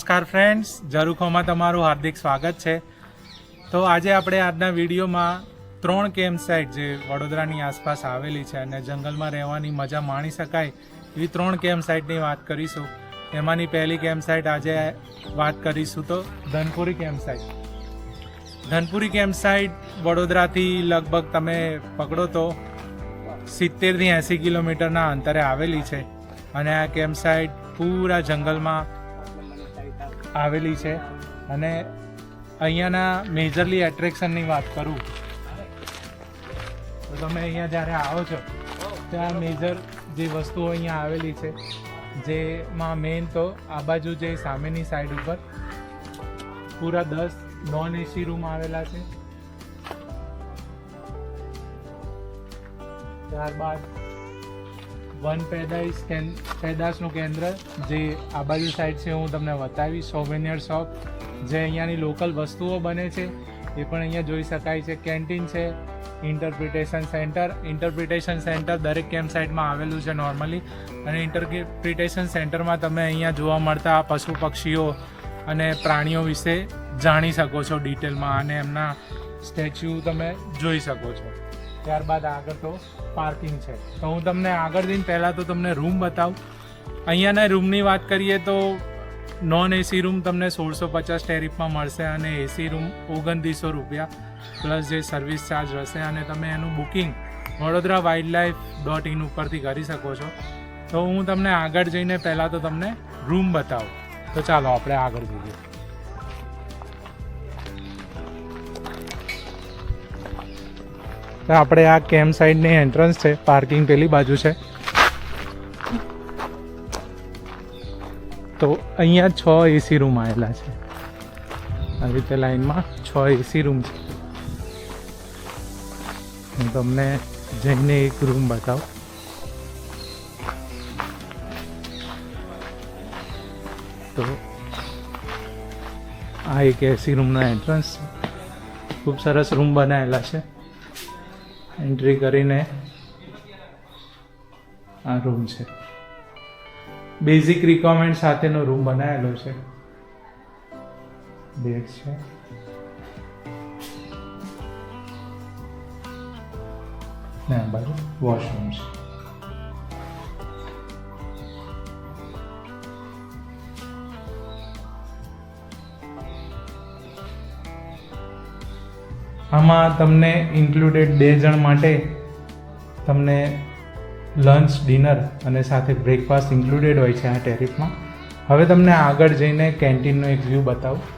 નમસ્કાર ફ્રેન્ડ્સ, ઝરૂખોમાં તમારું હાર્દિક સ્વાગત છે। તો આજે આપણે આજના વિડીયોમાં 3 કેમ્પ સાઇટ જે વડોદરાની આસપાસ આવેલી છે અને જંગલમાં રહેવાની મજા માણી શકાય એવી 3 કેમ્પ સાઇટની વાત કરીશું। એમાંની પહેલી કેમ્પ સાઇટ આજે વાત કરીશું તો ધનપુરી કેમ્પ સાઇટ। ધનપુરી કેમ્પ સાઇટ વડોદરાથી લગભગ તમે પકડો તો 70 થી 80 કિલોમીટરના અંતરે આવેલી છે અને આ કેમ્પ સાઇટ પૂરા જંગલમાં આવેલી છે અને અહીંયાના મેજરલી એટ્રેક્શનની વાત કરું તો તમે અહીંયા જ્યારે આવો છો ત્યાં મેજર જે વસ્તુઓ અહીંયા આવેલી છે જેમાં મેઇન તો આ બાજુ જે સામેની સાઈડ ઉપર પૂરા 10 નોન એસી રૂમ આવેલા છે। ત્યારબાદ વન પેદાશનું કેન્દ્ર જે આ બાજુ સાઈડ છે હું તમને બતાવીશ। સોવેનિયર શોપ જે અહીંયાની લોકલ વસ્તુઓ બને છે એ પણ અહીંયા જોઈ શકાય છે। કેન્ટીન છે, ઇન્ટરપ્રિટેશન સેન્ટર દરેક કેમ્પ સાઇટમાં આવેલું છે નોર્મલી અને ઇન્ટરપ્રિટેશન સેન્ટરમાં તમે અહીંયા જોવા મળતા પશુ પક્ષીઓ અને પ્રાણીઓ વિશે જાણી શકો છો ડિટેલમાં અને એમના સ્ટેચ્યુ તમે જોઈ શકો છો। ત્યારબાદ આગળ તો પાર્કિંગ છે તો હું તમને આગળ જઈને પહેલાં તો તમને રૂમ બતાવું। અહીંયાના રૂમની વાત કરીએ તો નોન એસી રૂમ તમને 1650 ટેરિફમાં મળશે અને એસી રૂમ 2900 રૂપિયા પ્લસ જે સર્વિસ ચાર્જ રહેશે અને તમે એનું બુકિંગ wildlife.in ઉપરથી કરી શકો છો। તો હું તમને આગળ જઈને પહેલાં તો તમને રૂમ બતાવું। તો ચાલો આપણે આગળ જઈએ। તો આપણે આ કેમ્પ સાઇટની એન્ટ્રન્સ છે, પાર્કિંગ પેલી બાજુ છે। તો અહીંયા 6 એસી રૂમ આવેલા છે, આવી રીતે લાઈનમાં 6 એસી રૂમ છે। હું તમને જઈને એક રૂમ બતાવું। તો આ એક એસી રૂમનો એન્ટ્રન્સ છે, ખૂબ સરસ રૂમ બનાવેલા છે। એન્ટ્રી કરીને આ રૂમ છે, બેઝિક રિક્વાયરમેન્ટ સાથેનો રૂમ બનાવેલો છે। બેડ છે, ને આ બાજુ વોશરૂમ છે। આમાં તમને ઇન્ક્લુડેડ 2 જણ માટે તમને લંચ, ડિનર અને સાથે બ્રેકફાસ્ટ ઇન્ક્લુડેડ હોય છે આ ટેરિફમાં। હવે તમને આગળ જઈને કેન્ટીનનો એક વ્યૂ બતાવું।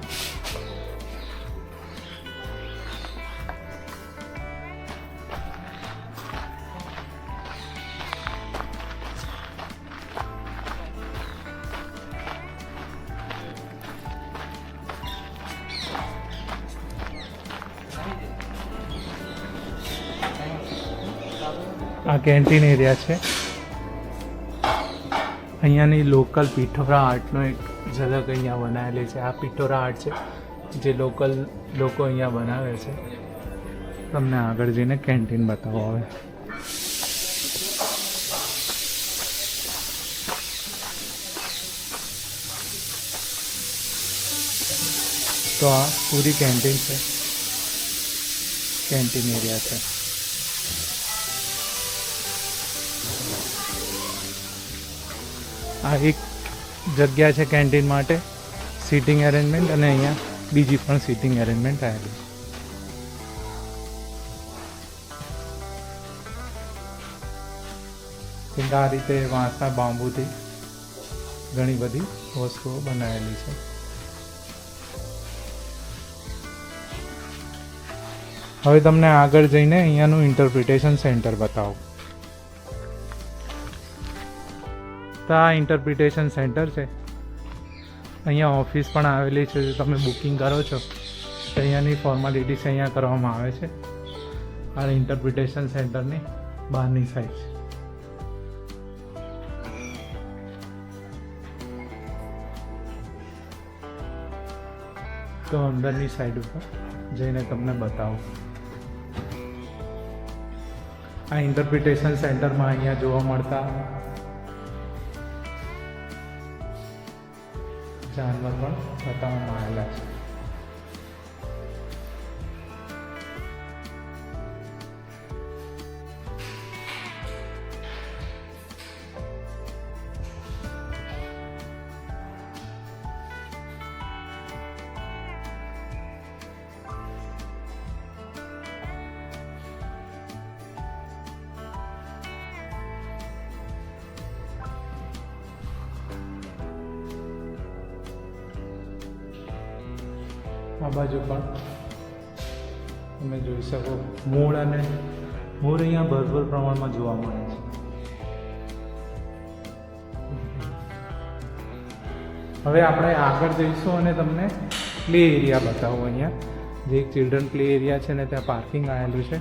આ કેન્ટીન એરિયા છે। અહીંયાની લોકલ પિઠોરા આર્ટનો એક ઝલક અહીંયા બનાવેલી છે। આ પિઠોરા આર્ટ છે જે લોકલ લોકો અહીંયા બનાવે છે। તમને આગળ જઈને કેન્ટીન બતાવો હવે। તો આ પૂરી કેન્ટીન છે, કેન્ટીન એરિયા છે। આ એક જગ્યા છે કેન્ટીન માટે, સીટિંગ એરેન્જમેન્ટ અને અહીંયા બીજી પણ સીટિંગ એરેન્જમેન્ટ આવેલી છે। આ રીતે વાંસના બાંબુથી ઘણી બધી વસ્તુઓ બનાવેલી છે। હવે તમને આગળ જઈને અહીંયાનું ઇન્ટરપ્રિટેશન સેન્ટર બતાવું। તો આ ઇન્ટરપ્રિટેશન સેન્ટર છે, અહીંયા ઓફિસ પણ આવેલી છે। જો તમે બુકિંગ કરો છો તો અહીંયાની ફોર્માલિટીઝ અહીંયા કરવામાં આવે છે। આ ઇન્ટરપ્રિટેશન સેન્ટરની બહારની સાઈડ છે। તો અંદરની સાઈડ ઉપર જઈને તમને બતાવું। આ ઇન્ટરપ્રિટેશન સેન્ટરમાં અહીંયા જોવા મળતા જાનવર પણ બતાવવામાં આવેલા છે. આ બાજુ પણ તમે જોઈ શકો મોર અહીંયા ભરપૂર પ્રમાણમાં જોવા મળે છે. હવે આપણે આગળ જઈશું અને તમને પ્લે એરિયા બતાવું. અહીંયા જે એક ચિલ્ડ્રન પ્લે એરિયા છે ને ત્યાં પાર્કિંગ આવેલું છે.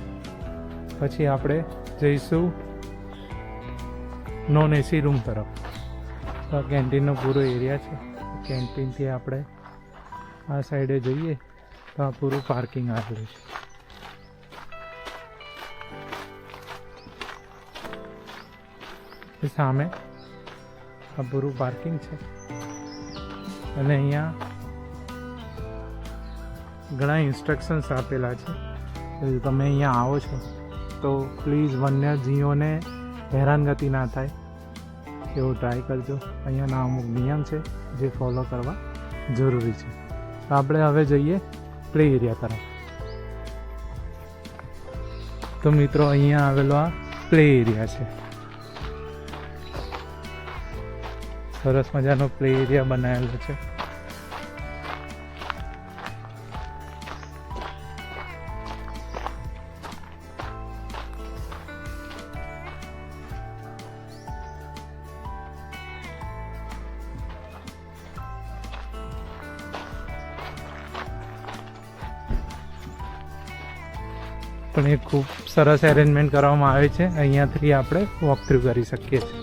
પછી આપણે જઈશું નોન એસી રૂમ તરફ. તો કેન્ટીનનો પૂરો એરિયા છે. કેન્ટીનથી આપણે આ સાઈડે જઈએ તો આ પૂરું પાર્કિંગ આવેલું છે. સામે આ પૂરું પાર્કિંગ છે અને અહીંયા ઘણા ઇન્સ્ટ્રક્શન્સ આપેલા છે. તમે અહીંયા આવો છો તો પ્લીઝ વન્યજીવોને હેરાનગતિ ના થાય એવું ટ્રાય કરજો. અહીંયાના અમુક નિયમ છે જે ફોલો કરવા જરૂરી છે. તો આપણે હવે જઈએ પ્લે એરિયા તરફ. તો મિત્રો અહીંયા આવેલો આ પ્લે એરિયા છે. સરસ મજાનો પ્લે એરિયા બનાવેલો છે. પણ એ ખૂબ સરસ એરેન્જમેન્ટ કરવામાં આવે છે. અહીંયાથી આપણે વોક થ્રુ કરી શકીએ છીએ.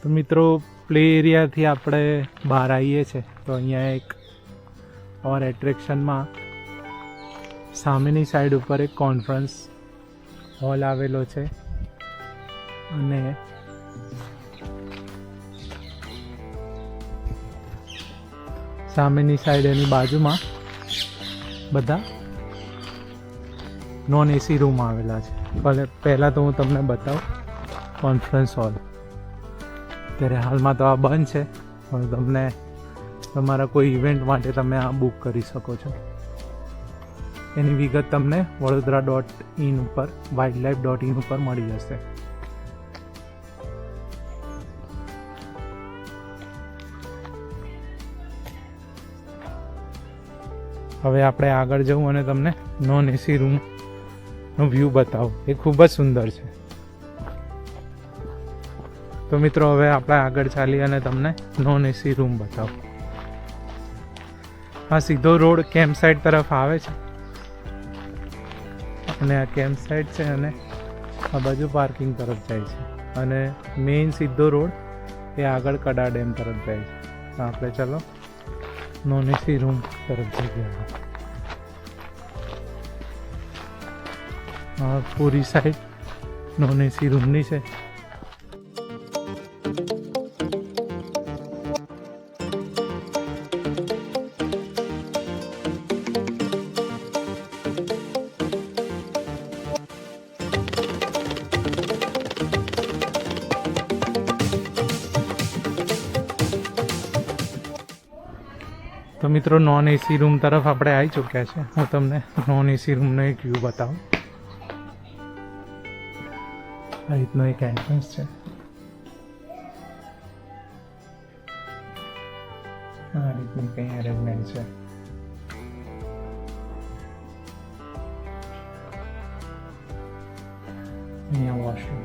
તો મિત્રો પ્લે એરિયાથી આપણે બહાર આવીએ છીએ તો અહીંયા એક ઓર એટ્રેક્શનમાં સામેની સાઈડ ઉપર એક કોન્ફરન્સ હોલ આવેલો છે અને સામેની સાઈડ એની બાજુમાં બધા નોન એસી રૂમ આવેલા છે. પહેલાં તો હું તમને બતાવું કોન્ફરન્સ હોલ. અત્યારે હાલમાં તો આ બંધ છે પણ તમને તમારા કોઈ ઇવેન્ટ માટે તમે આ બુક કરી શકો છો. એની વિગત તમને વડોદરા.in ઉપર wildlife.in ઉપર મળી જશે. હવે આપણે આગળ જવું અને તમને નોન એસી રૂમનો વ્યૂ બતાવું. એ ખૂબ જ સુંદર છે. તો મિત્રો હવે આપણે આગળ ચાલી અને તમને નોન એસી રૂમ બતાવું. આ સીધો રોડ કેમ્પ સાઇટ તરફ આવે છે અને આ કેમ્પ સાઇટ છે અને આ બાજુ પાર્કિંગ તરફ જાય છે અને મેઇન સીધો રોડ એ આગળ કડા ડેમ તરફ જાય છે. તો આપણે ચાલો નોન એસી રૂમ તરફ જઈએ. પૂરી સાઈડ નોન એસી રૂમની છે. તો મિત્રો નોન એસી રૂમ તરફ આપણે આવી ચૂક્યા છે. હું તમને નોન એસી રૂમનો એક વ્યૂ બતાવું. આ રીતનો એક એન્ટ્રન્સ છે. આ રીતની કંઈ અરેન્જમેન્ટ છે. અહીંયા વોશરૂમ.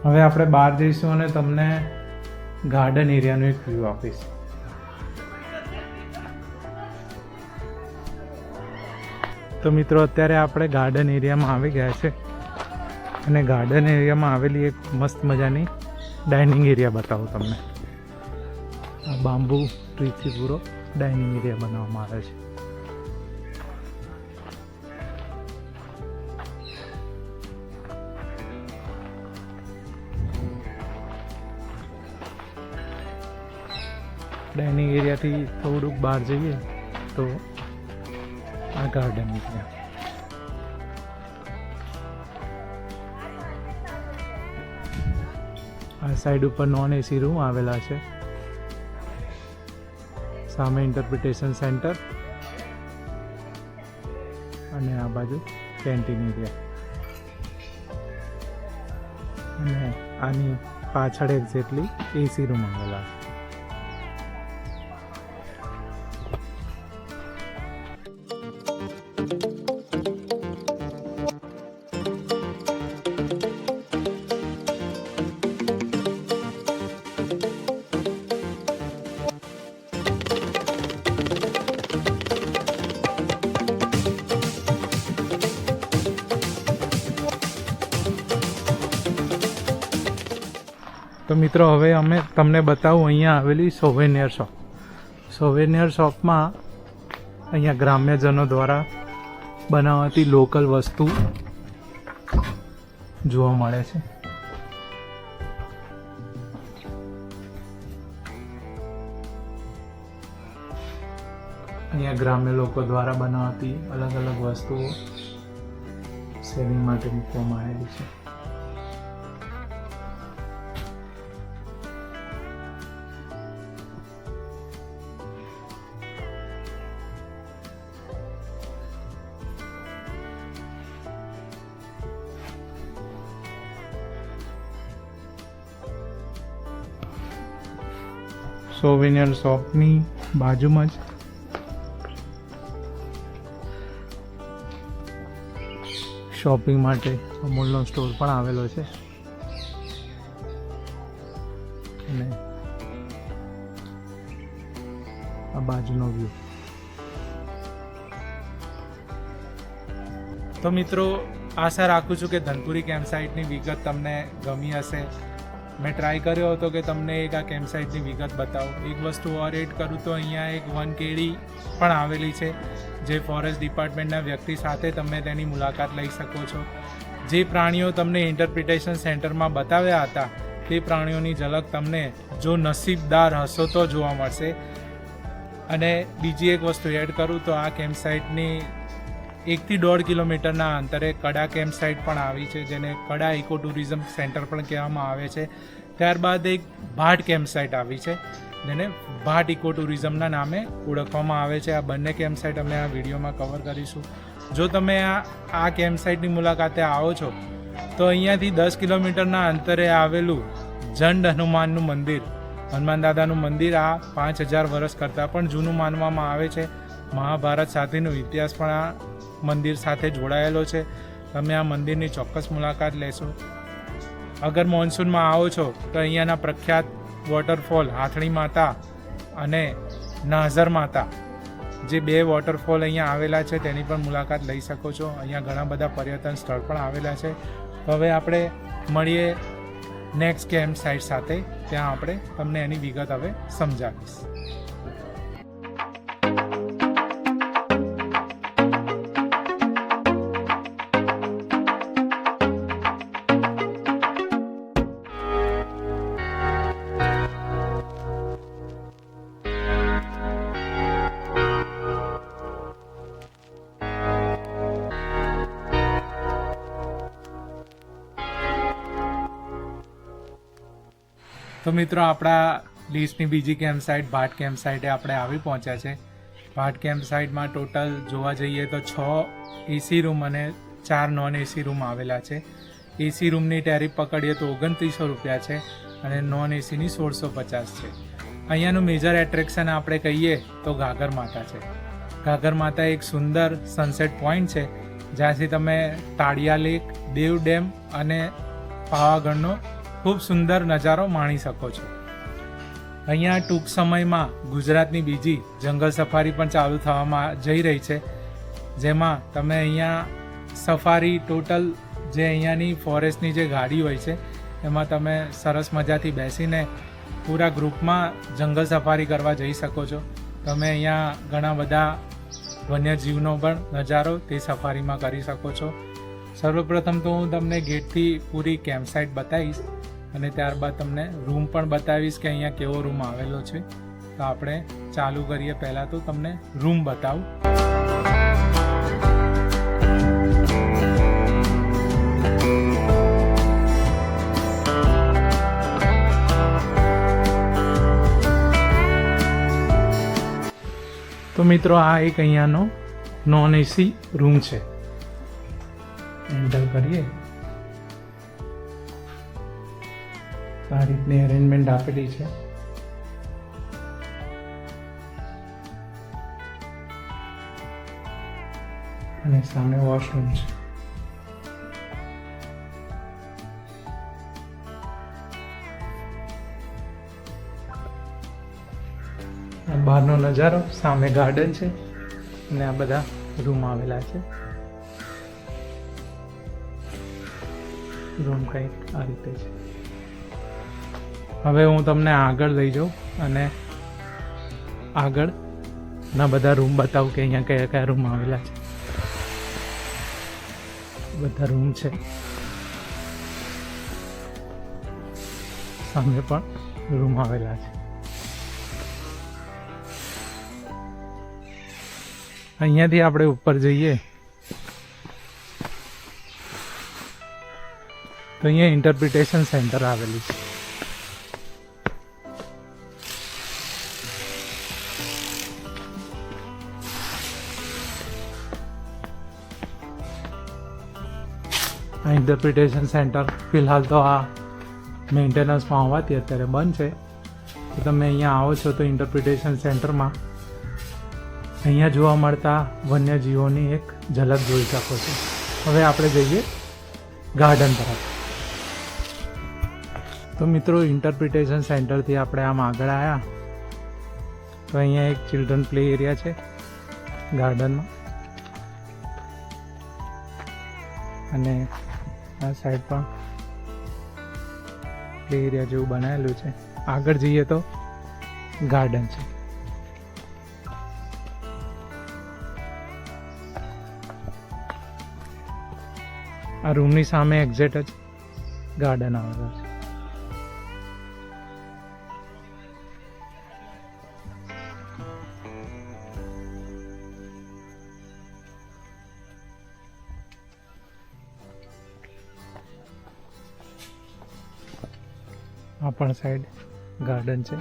હવે આપણે બહાર જઈશું અને તમને ગાર્ડન એરિયાનો એક વ્યૂ આપીશ. તો મિત્રો અત્યારે આપણે ગાર્ડન એરિયામાં આવી ગયા છે અને ગાર્ડન એરિયામાં આવેલી એક મસ્ત મજાની ડાઇનિંગ એરિયા બતાવું તમને. આ બાંબુ ટ્રીથી પૂરો ડાઇનિંગ એરિયા બનાવવામાં આવે છે. ડાઇનિંગ એરિયાથી થોડુંક બહાર જઈએ તો આ ગાર્ડન એરિયા. આ સાઈડ ઉપર નોન એસી રૂમ આવેલા છે. સામે ઇન્ટરપ્રિટેશન સેન્ટર અને આ બાજુ કેન્ટીન એરિયા. અને આની પાછળ એક્ઝેક્ટલી એસી રૂમ આવેલા છે. તો મિત્રો હવે અમે તમને બતાવું અહીંયા આવેલી સોવેનિયર શોપ. સોવેનિયર શોપમાં અહીંયા ગ્રામ્યજનો દ્વારા બનાવાતી લોકલ વસ્તુ જોવા મળે છે. અહીંયા ગ્રામ્ય લોકો દ્વારા બનાવાતી અલગ અલગ વસ્તુઓ સેલિંગ માટે મૂકવામાં આવેલી છે. સોવેનિયર શોપની બાજુમાં જ શોપિંગ માટે અમૂલનો સ્ટોર પણ આવેલો છે. અને આ બાજુનો વ્યૂ. તો મિત્રો આશા રાખું છું કે ધનપુરી કેમ્પસાઇટની વિગત તમને ગમી હશે. મેં ટ્રાય કર્યો હતો કે તમને એક આ કેમ્પસાઇટની વિગત બતાવું. એક વસ્તુ ઓર એડ કરું તો અહીંયા એક વનકેડી પણ આવેલી છે, જે ફોરેસ્ટ ડિપાર્ટમેન્ટના વ્યક્તિ સાથે તમે તેની મુલાકાત લઈ શકો છો. જે પ્રાણીઓ તમને ઇન્ટરપ્રિટેશન સેન્ટરમાં બતાવ્યા હતા તે પ્રાણીઓની ઝલક તમને જો નસીબદાર હશો તો જોવા મળશે. અને બીજી એક વસ્તુ એડ કરું તો આ કેમ્પસાઇટની 1 થી 1.5 કિલોમીટરના અંતરે કડા કેમ્પસાઇટ પણ આવી છે, જેને કડા ઇકો ટુરિઝમ સેન્ટર પણ કહેવામાં આવે છે. ત્યારબાદ એક ભાટ કેમ્પસાઇટ આવી છે, જેને ભાટ ઇકો ટુરિઝમના નામે ઓળખવામાં આવે છે. આ બંને કેમ્પસાઇટ અમે આ વિડીયોમાં કવર કરીશું. જો તમે આ કેમ્પસાઇટની મુલાકાતે આવો છો તો અહીંયાથી 10 કિલોમીટરના અંતરે આવેલું જંડ હનુમાનનું મંદિર, હનુમાન દાદાનું મંદિર, આ 5000 વર્ષ કરતાં પણ જૂનું માનવામાં આવે છે. મહાભારત સાથેનો ઇતિહાસ પણ આ મંદિર સાથે જોડાયેલો છે. તમે આ મંદિરની ચોક્કસ મુલાકાત લેશો. અગર મોન્સૂનમાં આવો છો તો અહીંયાના પ્રખ્યાત વોટરફોલ હાથણી માતા અને નાઝર માતા, જે 2 વોટરફોલ અહીંયા આવેલા છે, તેની પણ મુલાકાત લઈ શકો છો. અહીંયા ઘણા બધા પર્યટન સ્થળ પણ આવેલા છે. હવે આપણે મળીએ નેક્સ્ટ કેમ્પ સાઇટ સાથે. ત્યાં આપણે તમને એની વિગત હવે સમજાવીશ. તો મિત્રો આપણા લિસ્ટની બીજી કેમ્પ સાઇટ ભાટ કેમ્પ સાઇટે આપણે આવી પહોંચ્યા છે. ભાટ કેમ્પ સાઇટમાં ટોટલ જોવા જઈએ તો 6 એસી રૂમ અને 4 નોન એસી રૂમ આવેલા છે. એસી રૂમની ટેરિફ પકડીએ તો 2900 રૂપિયા છે અને નોન એસીની 1650 છે. અહીંયાનું મેજર એટ્રેક્શન આપણે કહીએ તો ગાગર માતા છે. ગાગર માતા એક સુંદર સનસેટ પોઈન્ટ છે જ્યાંથી તમે તાળિયા લેક, દેવ ડેમ અને પાવાગઢનો ખૂબ સુંદર નજારો માણી શકો છો. અહીંયા ટૂંક સમયમાં ગુજરાતની બીજી જંગલ સફારી પણ ચાલુ થવામાં જઈ રહી છે, જેમાં તમે અહીંયા સફારી ટોટલ જે અહીંયાની ફોરેસ્ટની જે ગાડી હોય છે એમાં તમે સરસ મજાથી બેસીને પૂરા ગ્રુપમાં જંગલ સફારી કરવા જઈ શકો છો. તમે અહીંયા ઘણા બધા વન્યજીવનો પણ નજારો તે સફારીમાં કરી શકો છો. સર્વપ્રથમ તો હું તમને ગેટથી પૂરી કેમ્પ સાઇટ બતાવીશ અને ત્યારબાદ તમને રૂમ પણ બતાવીશ કે અહીંયા કેવો રૂમ આવેલો છે. તો આપણે ચાલુ કરીએ. પહેલાં તો તમને રૂમ બતાવું. તો મિત્રો આ એક અહીંયાનો નોન એસી રૂમ છે. એન્ટર કરીએ. આ રીતની અરેન્જમેન્ટ આપેલી છે. અને સામે વોશરૂમ છે. આ બહારનો નજારો, સામે ગાર્ડન છે અને આ બધા રૂમ આવેલા છે. રૂમ કંઈક આ રીતે છે. હવે હું તમને આગળ લઈ જાઉં અને આગળના બધા રૂમ બતાવું કે અહીંયા કયા કયા રૂમ આવેલા છે. બધા રૂમ છે. સામે પણ રૂમ આવેલા છે. અહીંયાથી આપણે ઉપર જઈએ તો અહીંયા ઇન્ટરપ્રિટેશન સેન્ટર આવેલું છે. આ ઇન્ટરપ્રિટેશન સેન્ટર ફિલહાલ તો આ મેન્ટેનન્સમાં હોવાથી અત્યારે બંધ છે. તો તમે અહીંયા આવો છો તો ઇન્ટરપ્રિટેશન સેન્ટરમાં અહીંયા જોવા મળતા વન્યજીવોની એક ઝલક જોઈ શકો છો. હવે આપણે જઈએ ગાર્ડન તરફ. તો મિત્રો ઇન્ટરપ્રિટેશન સેન્ટરથી આપણે આમ આગળ આવ્યા તો અહીંયા એક ચિલ્ડ્રન પ્લે એરિયા છે ગાર્ડનમાં, અને આ સાઈડ પણ પ્લે એરિયા જેવું બનાવેલું છે. આગળ જઈએ તો ગાર્ડન છે. આ રૂમની સામે એક્ઝેક્ટ જ ગાર્ડન આવેલો છે. આ પણ સાઈડ ગાર્ડન છે.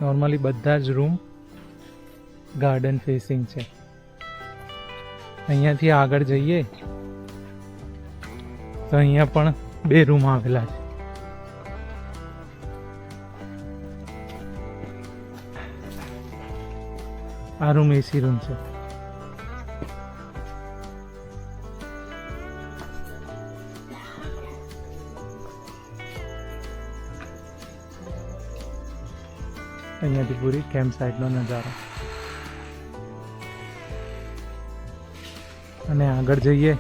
નોર્મલી બધા જ રૂમ ગાર્ડન ફેસિંગ છે. અહીંયાથી આગળ જઈએ તો અહીંયા પણ 2 રૂમ આવેલા છે. આ રૂમ એસી રૂમ છે. અહીંયાથી પૂરી કેમ્પ સાઇટનો નજારો. અને આગળ જઈએ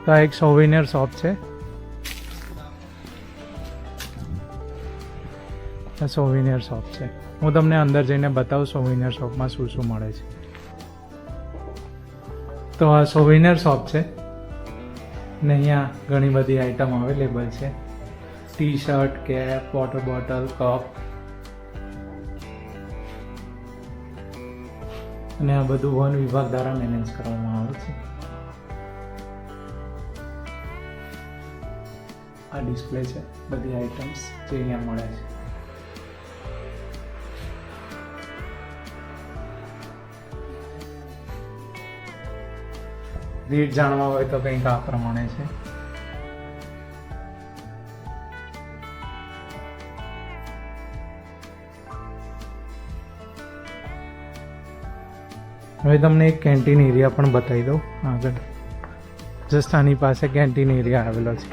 તો આ એક સોવિનિયર શોપ છે. આ સોવિનિયર શોપ છે. હું તમને અંદર જઈને બતાવું સોવિનિયર શોપમાં શું શું મળે છે. તો આ સોવિનિયર શોપ છે ને અહીંયા ઘણી બધી આઇટમ અવેલેબલ છે. T shirt, cap, water bottle, cup અને આ બધું વન વિભાગ દ્વારા મેનેજ કરવામાં આવે છે. આ ડિસ્પ્લે છે બધી આઇટમ્સ જે અહીંયા મળે છે. રેટ જાણવા હોય તો કંઈક આ પ્રમાણે છે. હવે તમને એક કેન્ટીન એરિયા પણ બતાવી દઉં આગળ. જસ્ટ આની પાસે કેન્ટીન એરિયા આવેલો છે.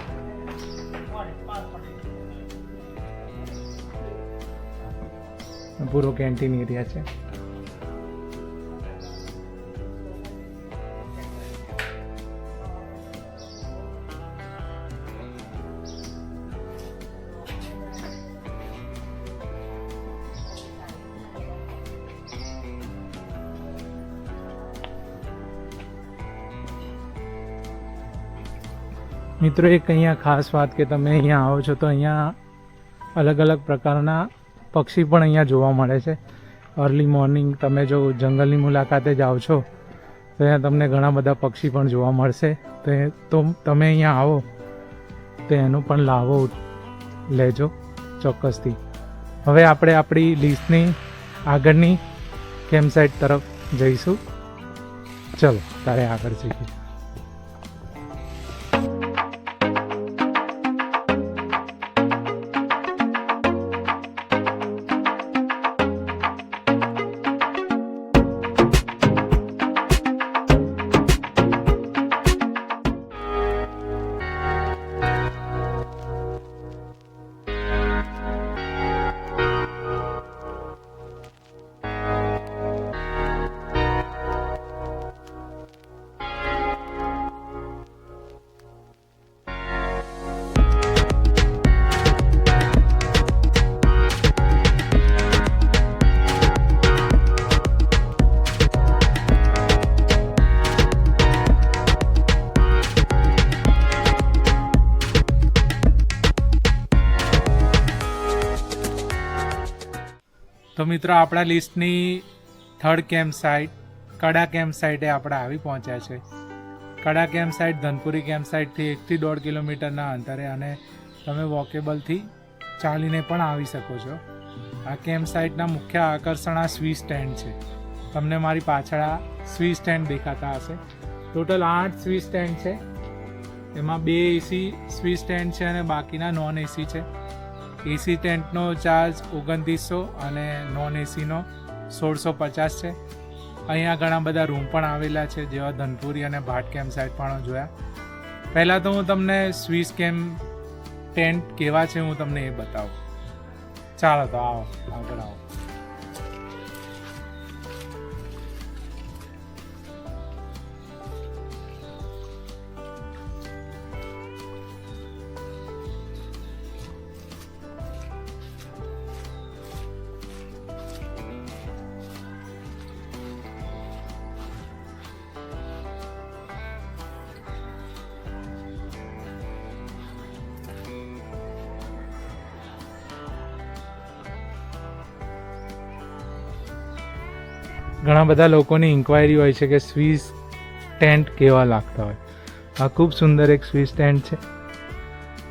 પૂરો કેન્ટીન એરિયા છે. મિત્રો એક અહીંયા ખાસ વાત કે તમે અહીંયા આવો છો તો અહીંયા અલગ અલગ પ્રકારના પક્ષી પણ અહીંયા જોવા મળે છે. અર્લી મોર્નિંગ તમે જો જંગલની મુલાકાતે જાઓ છો તો અહીંયા તમને ઘણા બધા પક્ષી પણ જોવા મળશે. તો તમે અહીંયા આવો તો એનો પણ લાભો લેજો ચોક્કસથી. હવે આપણે આપણી લિસ્ટની આગળની કેમ્પસાઇટ તરફ જઈશું. ચલો તારે આગળ જઈએ. તો મિત્રો આપણા લિસ્ટની થર્ડ કેમ્પ સાઇટ કડા કેમ્પ સાઇટે આપણે આવી પહોંચ્યા છે. કડા કેમ્પ સાઇટ ધનપુરી કેમ્પ સાઇટથી 1 થી 1.5 કિલોમીટરના અંતરે અને તમે વોકેબલથી ચાલીને પણ આવી શકો છો. આ કેમ્પ સાઇટના મુખ્ય આકર્ષણ આ સ્વિસ સ્ટેન્ડ છે. તમને મારી પાછળ આ સ્વિસ સ્ટેન્ડ દેખાતા હશે. ટોટલ 8 સ્વિસ સ્ટેન્ડ છે. એમાં 2 એસી સ્વિસ સ્ટેન્ડ છે અને બાકીના નોન એસી છે. એસી ટેન્ટનો ચાર્જ 2900 અને નોન એસીનો 1650 છે. અહીંયા ઘણા બધા રૂમ પણ આવેલા છે જેવા ધનપુરી અને ભાટ કેમ્પ સાઇટ પણ જોયા. પહેલાં તો હું તમને સ્વિસ કેમ્પ ટેન્ટ કેવા છે હું તમને એ બતાવું. ચાલો તો આવો આગળ આવો. ઘણા બધા લોકોની ઇન્ક્વાયરી હોય છે કે સ્વિસ ટેન્ટ કેવા લાગતા હોય. આ ખૂબ સુંદર એક સ્વિસ ટેન્ટ છે.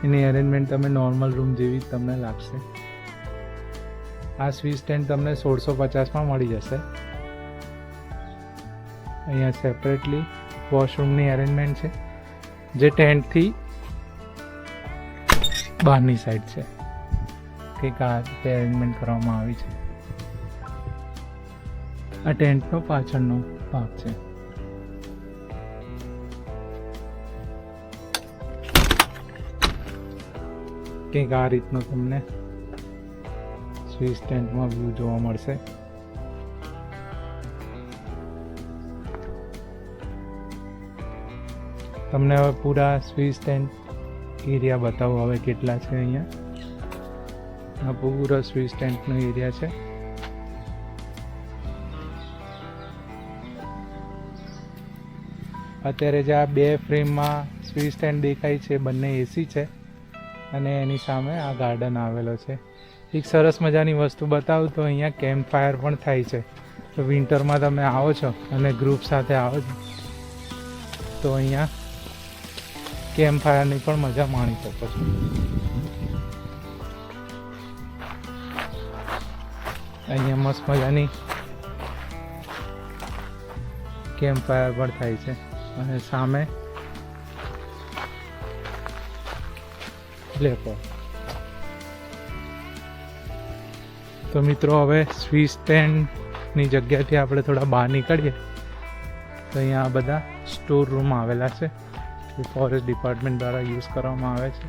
એની અરેન્જમેન્ટ તમે નોર્મલ રૂમ જેવી જ તમને લાગશે. આ સ્વિસ ટેન્ટ તમને 1650માં મળી જશે. અહીંયા સેપરેટલી વોશરૂમની અરેન્જમેન્ટ છે જે ટેન્ટથી બહારની સાઈડ છે. કંઈક આ રીતે અરેન્જમેન્ટ કરવામાં આવી છે. આ ટેન્ટનો પાછળનો ભાગ છે. કંઈક આ રીતનો તમને સ્વિસ ટેન્ટમાં વ્યૂ જોવા મળશે. તમને હવે પૂરા સ્વિસ ટેન્ટ એરિયા બતાવો હવે કેટલા છે. અહીંયા આ પૂરો સ્વિસ ટેન્ટનો એરિયા છે. અત્યારે જે આ 2 ફ્રેમમાં સ્વિસ ટેન્ટ દેખાય છે બંને એસી છે અને એની સામે આ ગાર્ડન આવેલો છે. એક સરસ મજાની વસ્તુ બતાવું તો અહીંયા કેમ્પ ફાયર પણ થાય છે. તો વિન્ટરમાં તમે આવો છો અને ગ્રુપ સાથે આવો છો તો અહીંયા કેમ્પ ફાયરની પણ મજા માણી શકો છો. અહીંયા મસ્ત મજાની કેમ્પ ફાયર પણ થાય છે અને સામે લેપો. તો મિત્રો હવે સ્વિસ સ્ટેન્ડની જગ્યાથી આપણે થોડા બહાર નીકળીએ તો અહીંયા આ બધા સ્ટોર રૂમ આવેલા છે જે ફોરેસ્ટ ડિપાર્ટમેન્ટ દ્વારા યુઝ કરવામાં આવે છે.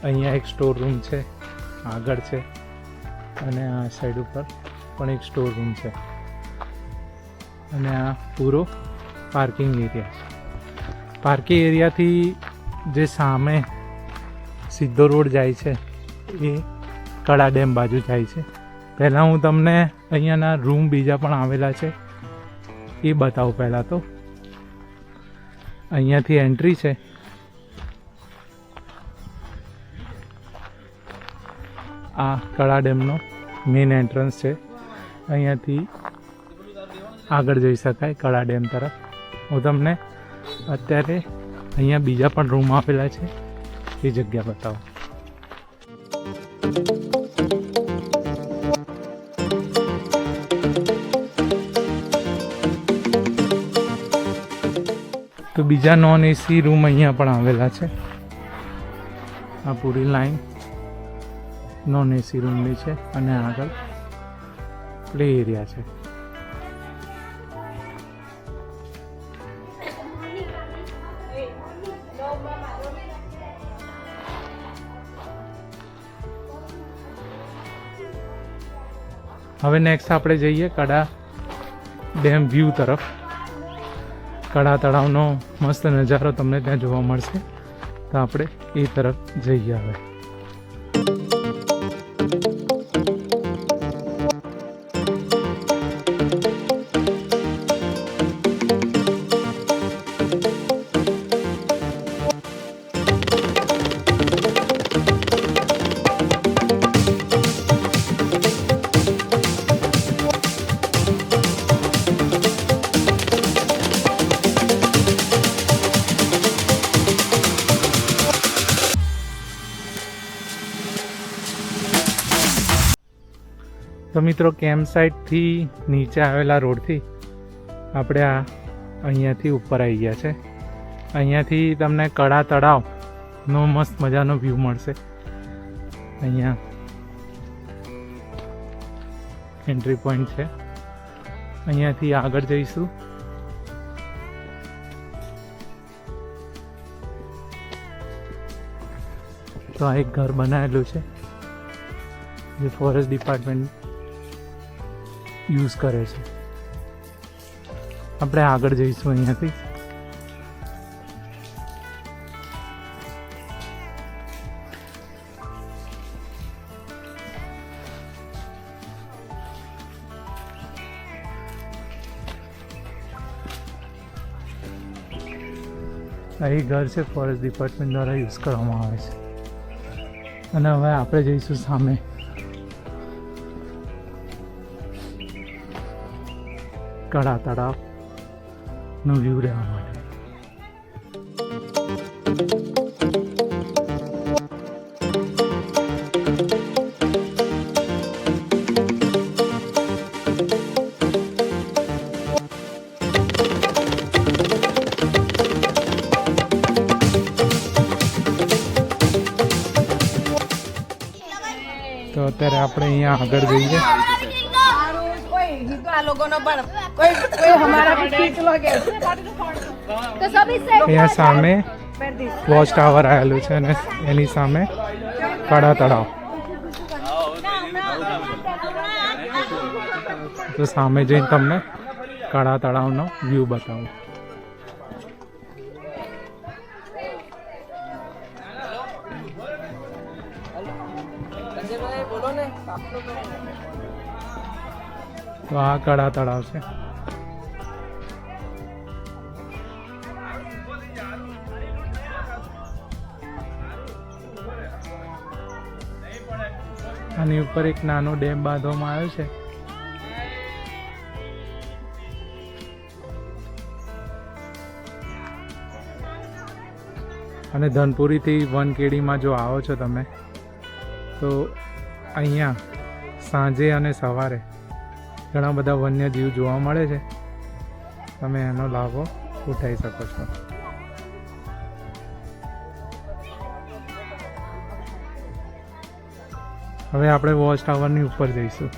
અહીંયા એક સ્ટોર રૂમ છે, આગળ છે, અને આ સાઈડ ઉપર પણ એક સ્ટોર રૂમ છે, અને આ પૂરો પાર્કિંગ એરિયા છે. પાર્કિંગ એરિયાથી જે સામે સીધો રોડ જાય છે એ કડા ડેમ બાજુ જાય છે. પહેલાં હું તમને અહીંયાના રૂમ બીજા પણ આવેલા છે એ બતાવું. પહેલાં તો અહીંયાથી એન્ટ્રી છે. આ કડા ડેમનો મેઇન એન્ટ્રન્સ છે. અહીંયાથી આગળ જઈ શકાય કડા ડેમ તરફ. હું તમને અત્યારે અહીંયા બીજા પણ રૂમ આવેલા છે એ જગ્યા બતાવું. તો બીજા નોન એસી રૂમ અહીંયા પણ આવેલા છે. આ પૂરી લાઈન નોન એસી રૂમની છે અને આગળ પ્લે એરિયા છે. હવે નેક્સ્ટ આપણે જઈએ કડા ડેમ વ્યૂ તરફ. કડા તળાવનો મસ્ત નજારો તમને ત્યાં જોવા મળશે, તો આપણે એ તરફ જઈએ. હવે તો મિત્રો કેમ્પ સાઇટથી નીચે આવેલા રોડથી આપણે અહીંયાથી ઉપર આવી ગયા છે. અહીંયાથી તમને કડા તળાવનો મસ્ત મજાનો વ્યૂ મળશે. અહીંયા એન્ટ્રી પોઈન્ટ છે. અહીંયાથી આગળ જઈશું તો આ એક ઘર બનાવેલું છે જે ફોરેસ્ટ ડિપાર્ટમેન્ટ યુઝ કરે છે. આપણે આગળ જઈશું અહીંયાથી. આ એ ઘર છે ફોરેસ્ટ ડિપાર્ટમેન્ટ દ્વારા યુઝ કરવામાં આવે છે. અને હવે આપણે જઈશું સામે કડા તળાવનો વ્યૂ લેવા માટે. તો અત્યારે આપણે અહીંયા આગળ જઈએ. અહીંયા સામે વોચ ટાવર આવેલું છે અને એની સામે કડા તળાવ. તો સામે જઈને તમને કડા તળાવનો વ્યૂ બતાવું. તો આ કડા તળાવ છે. આની ઉપર એક નાનો ડેમ બાંધવામાં આવ્યો છે. અને ધનપુરીથી 1 KDમાં જો આવો છો તમે તો અહીંયા સાંજે અને સવારે ઘણા બધા વન્યજીવ જોવા મળે છે. તમે એનો લાભો ઉઠાવી શકો છો. હવે આપણે વોચ ટાવરની ઉપર જઈશું.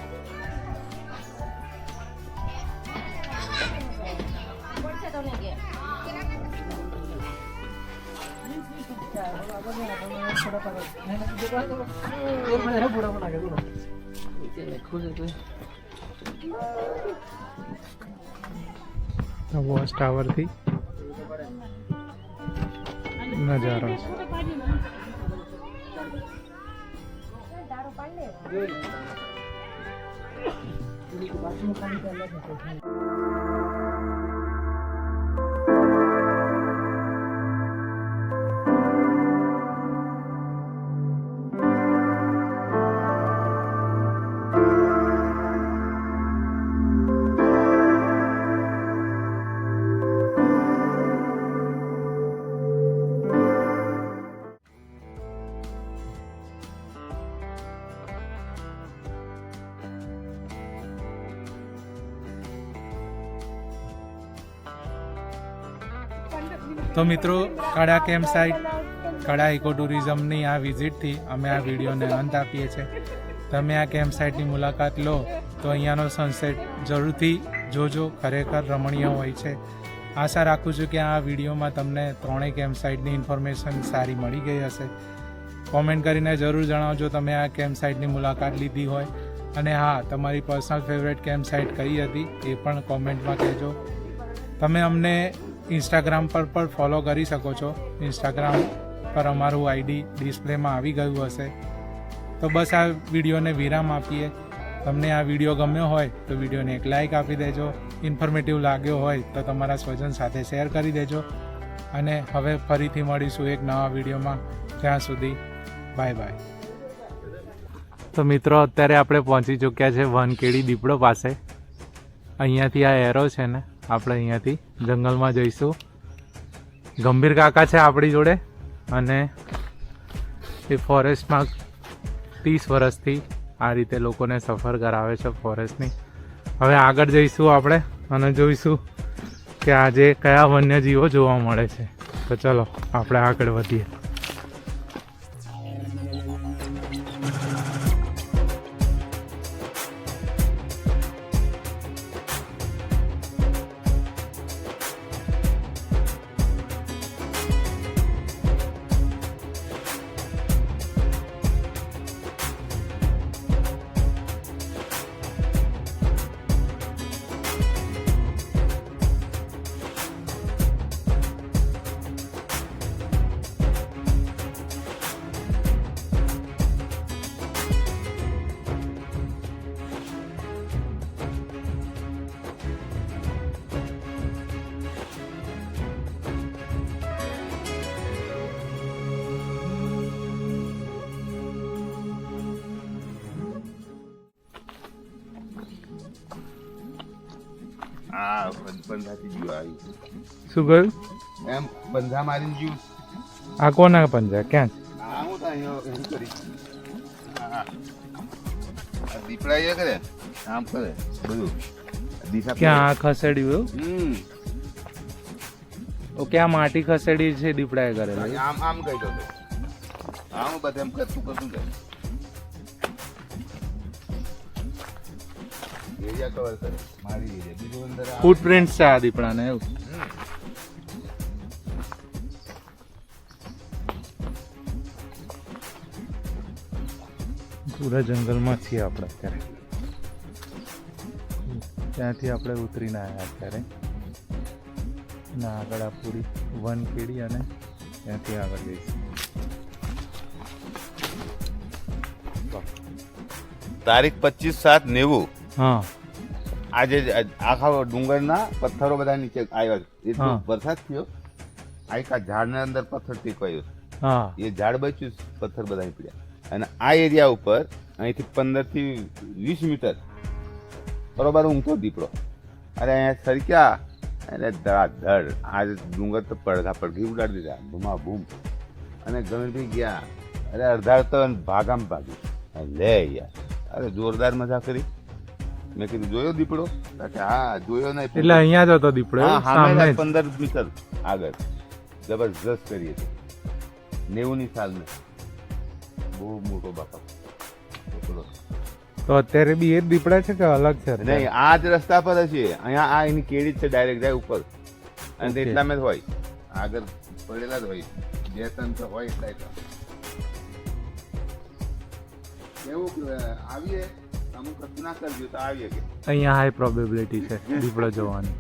વોચ ટાવરથી નજારો છે. તો મિત્રો, કડા કેમ્પ સાઇટ, કડા ઇકો ટુરિઝમની આ વિઝિટથી અમે આ વિડીયોને અંત આપીએ છીએ. તમે આ કેમ્પ સાઇટની મુલાકાત લો તો અહીંયાનો સનસેટ જરૂરથી જોજો. ખરેખર રમણીય હોય છે. આશા રાખું છું કે આ વિડીયોમાં તમને ત્રણેય કેમ્પ સાઇટની ઇન્ફોર્મેશન સારી મળી ગઈ હશે. કોમેન્ટ કરીને જરૂર જણાવજો તમે આ કેમ્પ સાઇટની મુલાકાત લીધી હોય. અને હા, તમારી પર્સનલ ફેવરેટ કેમ્પ સાઇટ કઈ હતી એ પણ કોમેન્ટમાં કહેજો. તમે અમને ઇન્સ્ટાગ્રામ પર પણ ફોલો કરી શકો છો. ઇન્સ્ટાગ્રામ પર અમારું આઈડી ડિસ્પ્લેમાં આવી ગયું હશે. તો બસ આ વિડીયોને વિરામ આપીએ. તમને આ વિડીયો ગમ્યો હોય તો વિડીયોને એક લાઇક આપી દેજો. ઇન્ફોર્મેટિવ લાગ્યો હોય તો તમારા સ્વજન સાથે શેર કરી દેજો. અને હવે ફરીથી મળીશું એક નવા વિડીયોમાં. ત્યાં સુધી બાય બાય. તો મિત્રો, અત્યારે આપણે પહોંચી ચૂક્યા છે વનકેડી દીપડો પાસે. અહીંયાથી આ એરો છે ને, આપણે અહીંયાથી જંગલમાં જઈશું. ગંભીર કાકા છે આપણી જોડે અને એ ફોરેસ્ટમાં 30 વર્ષથી આ રીતે લોકોને સફર કરાવે છે ફોરેસ્ટની. હવે આગળ જઈશું આપણે અને જોઈશું કે આજે કયા વન્યજીવો જોવા મળે છે. તો ચલો આપણે આગળ વધીએ. શું ગયું? એમ બંધા મારીને જ્યું. આ કોના પંજા? ક્યાં? દીપડા એ કરે, આમ કરે બધું. ક્યાં ખસેડ્યું? ક્યાં માટી ખસેડી છે દીપડાએ કરેલું? આમ આમ કહી દો. આમ બધે એમ કરતું કરતું કરે. એરિયા કવર કરે, મારી એરિયા. બીજું અંદર ફૂટપ્રિન્ટ છે આ દીપડાને એવું. પૂરા જંગલમાં છીએ આપણે અત્યારે. ત્યાંથી આપણે ઉતરીને આવ્યા અત્યારે. ના આગળ આ પૂરી વનકેડી અને ત્યાંથી આગળ જઈશું. તારીખ 25/7/90. હા, આજે આખા ડુંગરના પથ્થરો બધા નીચે આવ્યા. એટલો વરસાદ થયો, આખા ઝાડના અંદર પથ્થર ટીકવાયો. હા, એ ઝાડ બચ્યું, પથ્થર બધા પડ્યા. અને આ એરિયા ઉપર અહીંથી 15 થી 20 મીટર બરોબર ઊંઘતો દીપડો. અરે અહીંયા સરક્યા એટલે ધડાધડ આ ડુંગર તો પડઘા પડઘી ઉડાડી દીધા, ભૂમા ભૂમ. અને ગમે ગયા, અરે અડધા તો ભાગામાં ભાગી લે યાર. અરે જોરદાર મજા કરી. મેં કીધું જોયો દીપડો? કે હા જોયો નહીં. એટલે અહીંયા જ હતો દીપડો, હા, સામે જ. 15 મીટર આગળ જબરજસ્ત કરી હતી. 90 ની સાલમાં બહુ મોટો બાપા દીપડો. તો અત્યારે બી એ જ દીપડા છે કે અલગ છે? નહીં, આ જ રસ્તા પર જ છે. અહીંયા આ એની કેડી જ છે, ડાયરેક્ટ જાય ઉપર અને Okay. એટલામાં જ હોય, આગળ પડેલા જ હોય. 2-3 તો હોય એટલા કેવું આવીએ અમુક વસ્તુ ના કરજો તો આવીએ કે અહીંયા હાઈ પ્રોબેબિલિટી છે દીપડો જોવાની.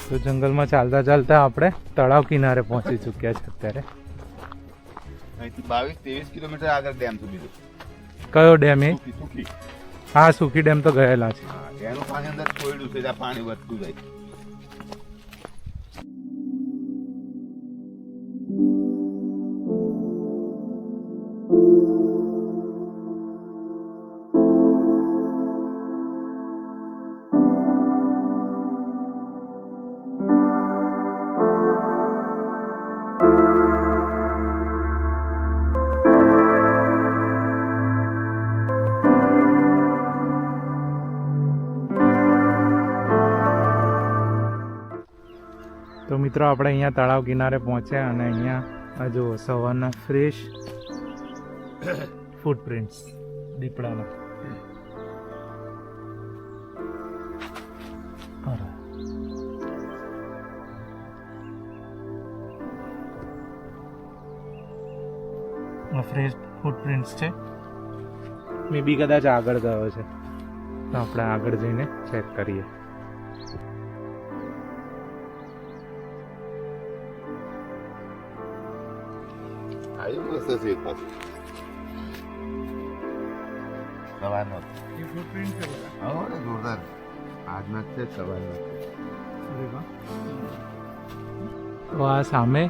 તો જંગલમાં ચાલતા ચાલતા આપણે તળાવ કિનારે પહોંચી ચૂક્યા છે અત્યારે. અહીંથી 22-23 કિલોમીટર આગળ ડેમ સુધી છે. કયો ડેમ એ? સુકી. હા, સુકી ડેમ તો ગયેલા છે. હા, એનું પાણી અંદર કોયડું છે, ત્યાં પાણી વધતું જાય. તો મિત્રો આપણે અહીંયા તળાવ કિનારે પહોંચ્યા અને અહીંયા આ જુઓ સવારના ફ્રેશ ફૂટપ્રિન્ટ્સ દીપડાના. ફ્રેશ ફૂટપ્રિન્ટ્સ છે. મે બી કદાચ આગળ ગયો છે, તો આપણે આગળ જઈને ચેક કરીએ. આવ્યું મસ્ત છે એક પાછું. સવારનો હા ને જોરદાર. આજના જ છે, સવારનો. તો આ સામે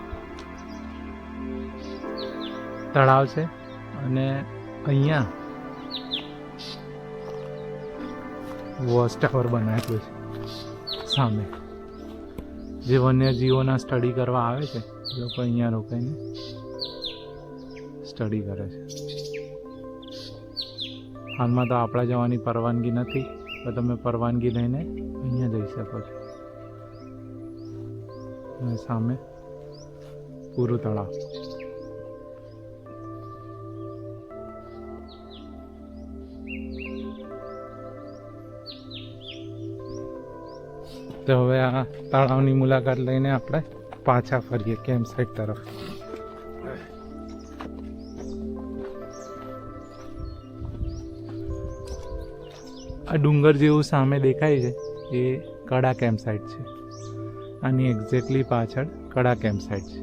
તળાવ છે અને અહીંયા વોચ ટાવર બનાવેલું છે સામે. જે વન્યજીવોના સ્ટડી કરવા આવે છે એ લોકો અહીંયા રોકાઈને સ્ટડી કરે છે. હાલમાં તો આપણે જવાની પરવાનગી નથી, તો તમે પરવાનગી લઈને અહીંયા જઈ શકો છો. અને સામે પૂરું તળાવ. તો હવે આ તળાવની મુલાકાત લઈને આપણે પાછા ફરીએ કેમ્પ સાઇટ તરફ. આ ડુંગર જેવું સામે દેખાય છે એ કડા કેમ્પ સાઇટ છે. આની એક્ઝેક્ટલી પાછળ કડા કેમ્પ સાઇટ છે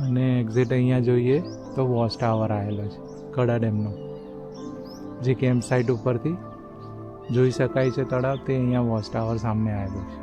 અને એક્ઝેક્ટ અહીંયા જોઈએ તો વોચ ટાવર આવેલો છે કડા ડેમનો. જે કેમ્પ સાઇટ ઉપરથી જોઈ શકાય છે તળાવ, તે અહીંયા વોચ ટાવર સામે આવેલો છે.